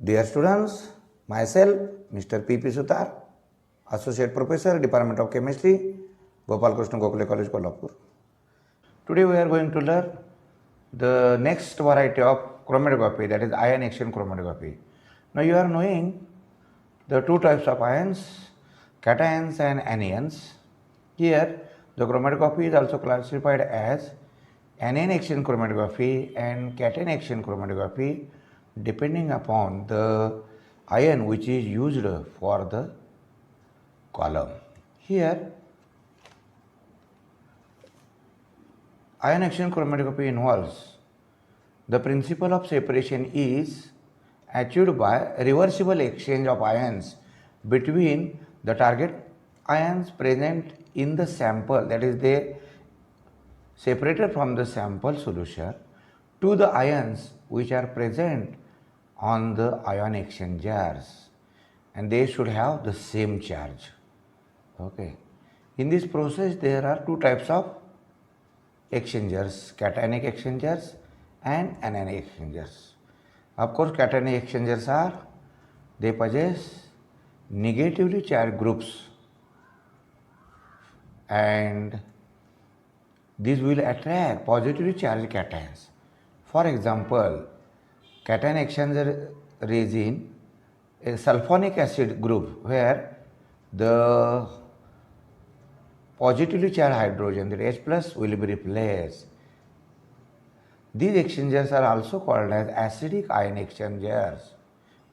Dear students, myself, Mr. P. P. Sutar, Associate Professor, Department of Chemistry, Gopal Krishna Gokhale College, Kolhapur. Today we are going to learn the next variety of chromatography, that is ion exchange chromatography. Now you are knowing the two types of ions, cations and anions. Here the chromatography is also classified as anion exchange chromatography and cation exchange chromatography depending upon the ion which is used for the column. Here ion exchange chromatography involves the principle of separation is achieved by reversible exchange of ions between the target ions present in the sample, that is they separated from the sample solution, to the ions which are present on the ion exchangers, and they should have the same charge. Okay. In this process there are two types of exchangers, cationic exchangers and anionic exchangers. Of course, cationic exchangers they possess negatively charged groups and these will attract positively charged cations. For example, cation exchanger resin, a sulfonic acid group where the positively charged hydrogen, that H plus, will be replaced. These exchangers are also called as acidic ion exchangers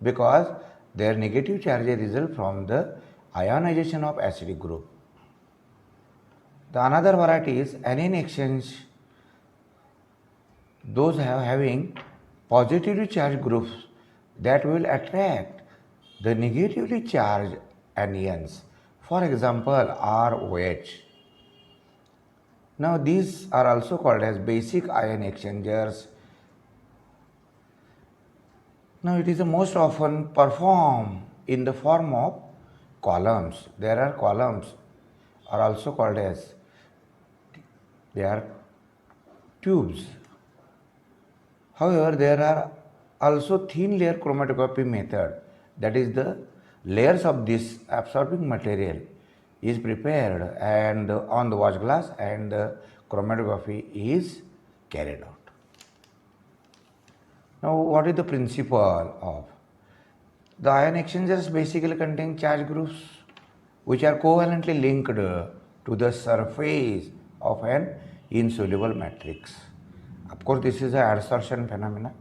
because their negative charges result from the ionization of acidic group. The another variety is anion exchange. Those having positively charged groups that will attract the negatively charged anions. For example, ROH. Now these are also called as basic ion exchangers. Now it is the most often performed in the form of columns. There are columns are also called as, they are tubes. However, there are also thin layer chromatography method, that is the layers of this absorbing material is prepared and on the watch glass and the chromatography is carried out. Now what is the principle of? The ion exchangers basically contain charge groups which are covalently linked to the surface of an insoluble matrix. Of course, this is an adsorption phenomena.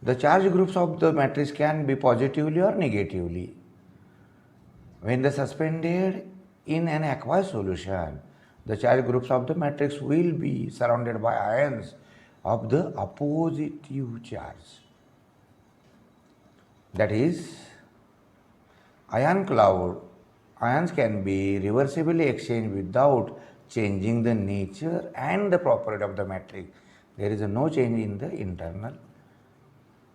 The charge groups of the matrix can be positively or negatively. When they suspended in an aqueous solution, the charge groups of the matrix will be surrounded by ions of the opposite charge. That is, ion cloud. Ions can be reversibly exchanged without changing the nature and the property of the matrix. There is no change in the internal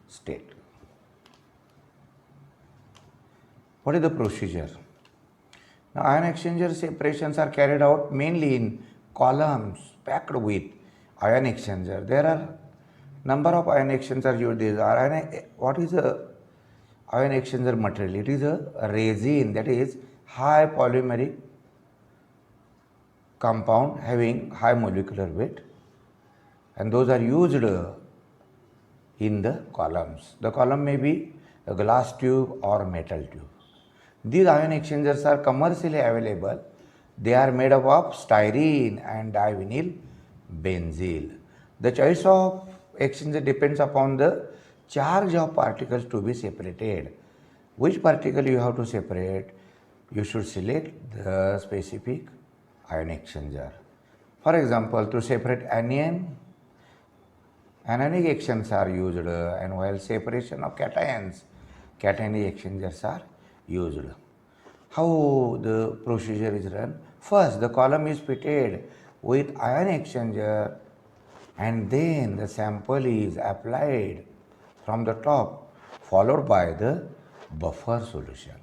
state. What is the procedure? Now, ion exchanger separations are carried out mainly in columns packed with ion exchanger. There are number of ion exchangers used. What is a ion exchanger material? It is a resin, that is high polymeric compound having high molecular weight, and those are used in the columns. The column may be a glass tube or metal tube. These ion exchangers are commercially available. They are made up of styrene and divinyl benzyl. The choice of exchanger depends upon the charge of particles to be separated. Which particle you have to separate? You should select the specific ion exchanger. For example, to separate anion, anionic exchangers are used, and while separation of cations, cationic exchangers are used. How the procedure is run? First, the column is fitted with ion exchanger and then the sample is applied from the top, followed by the buffer solution.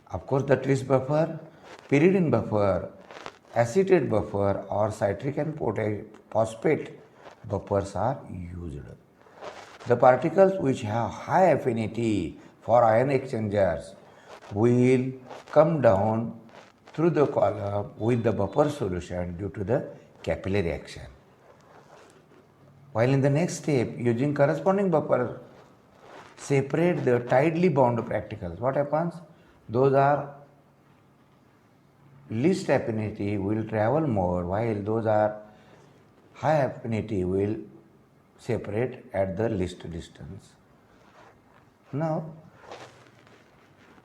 Of course, the tris buffer, pyridine buffer, acetate buffer or citric and phosphate buffers are used. The particles which have high affinity for ion exchangers will come down through the column with the buffer solution due to the capillary action. While in the next step, using corresponding buffer, separate the tightly bound particles. What happens? Those are least affinity will travel more, while those are high affinity will separate at the least distance. Now,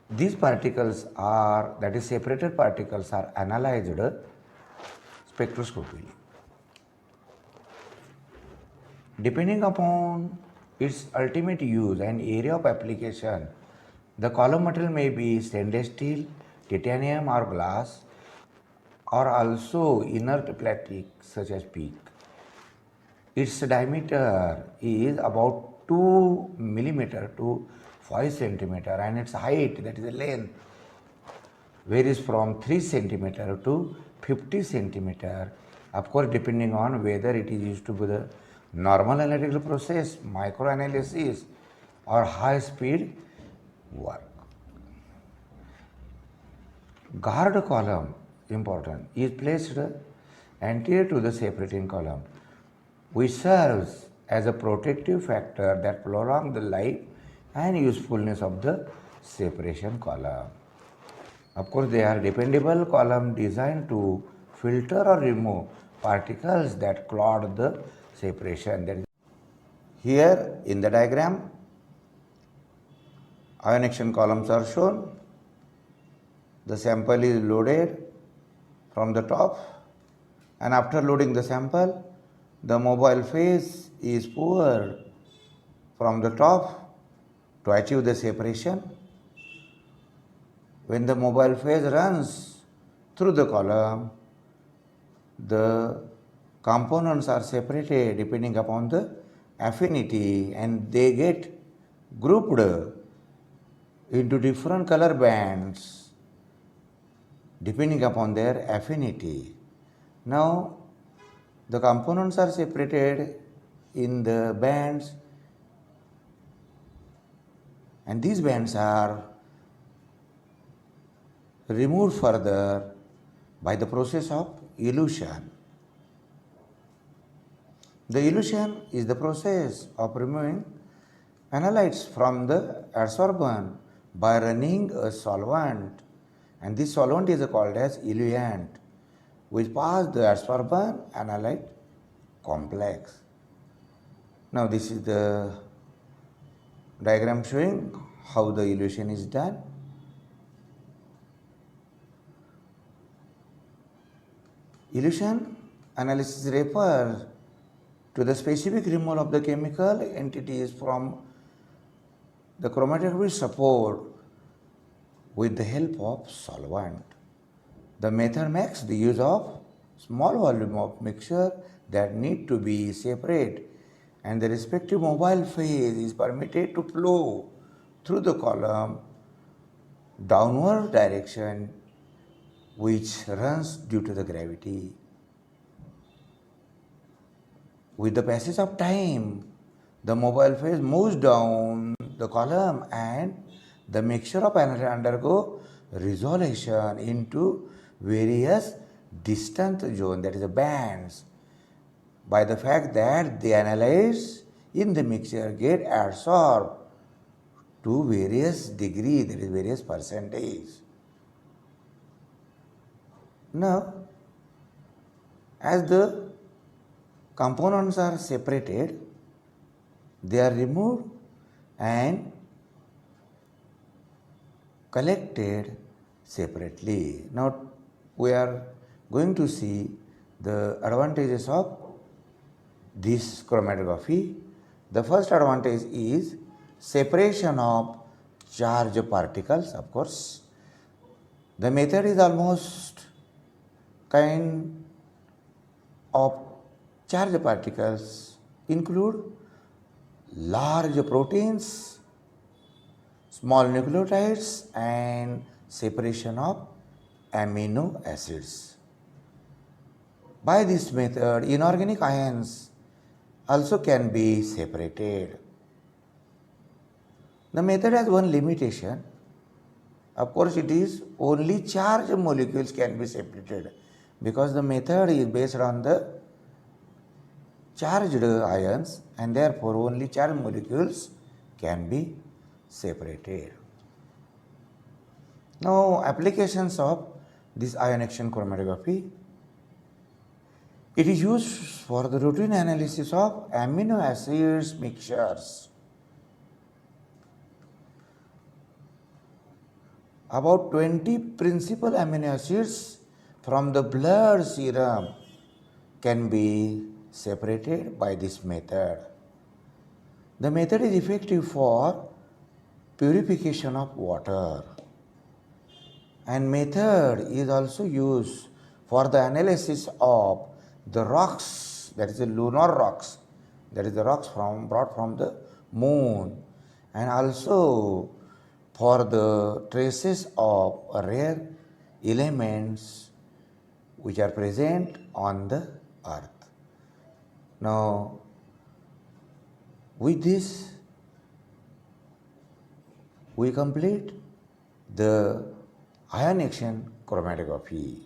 these particles are, that is separated particles are analyzed spectroscopically. Depending upon its ultimate use and area of application, the column material may be stainless steel, titanium or glass, or also inert plastic such as PEEK. Its diameter is about 2 millimeter to 5 centimeter, and its height, that is the length, varies from 3 centimeter to 50 centimeter, of course depending on whether it is used to be the normal analytical process, microanalysis or high speed work. Guard column, important, is placed anterior to the separating column, which serves as a protective factor that prolongs the life and usefulness of the separation column. Of course, they are dependable column designed to filter or remove particles that clog the separation. That is here in the diagram, ion exchange columns are shown. The sample is loaded from the top, and after loading the sample, the mobile phase is poured from the top to achieve the separation. When the mobile phase runs through the column, the components are separated depending upon the affinity, and they get grouped into different color bands depending upon their affinity. Now, the components are separated in the bands, and these bands are removed further by the process of elution. The elution is the process of removing analytes from the adsorbent by running a solvent, and this solvent is called as eluent, which pass the adsorbent analyte complex. Now this is the diagram showing how the elution is done. Elution analysis refers to the specific removal of the chemical entities from the chromatographic support with the help of solvent. The method makes the use of small volume of mixture that need to be separate, and the respective mobile phase is permitted to flow through the column downward direction, which runs due to the gravity. With the passage of time, the mobile phase moves down the column and the mixture of analytes undergo resolution into various distant zones, that is the bands, by the fact that the analytes in the mixture get adsorbed to various degree, that is various percentage. Now, as the components are separated, they are removed and collected separately. Now, we are going to see the advantages of this chromatography. The first advantage is separation of charged particles, of course. The method is almost kind of charged particles include large proteins, small nucleotides, and separation of amino acids. By this method, inorganic ions also can be separated. The method has one limitation. Of course, it is only charged molecules can be separated because the method is based on the charged ions and therefore only charged molecules can be separated. Now, applications of this ion exchange chromatography. It is used for the routine analysis of amino acids mixtures. About 20 principal amino acids from the blood serum can be separated by this method. The method is effective for purification of water, and method is also used for the analysis of the rocks, that is the lunar rocks, that is the rocks brought from the moon, and also for the traces of rare elements which are present on the earth. Now, with this, we complete the ion exchange chromatography.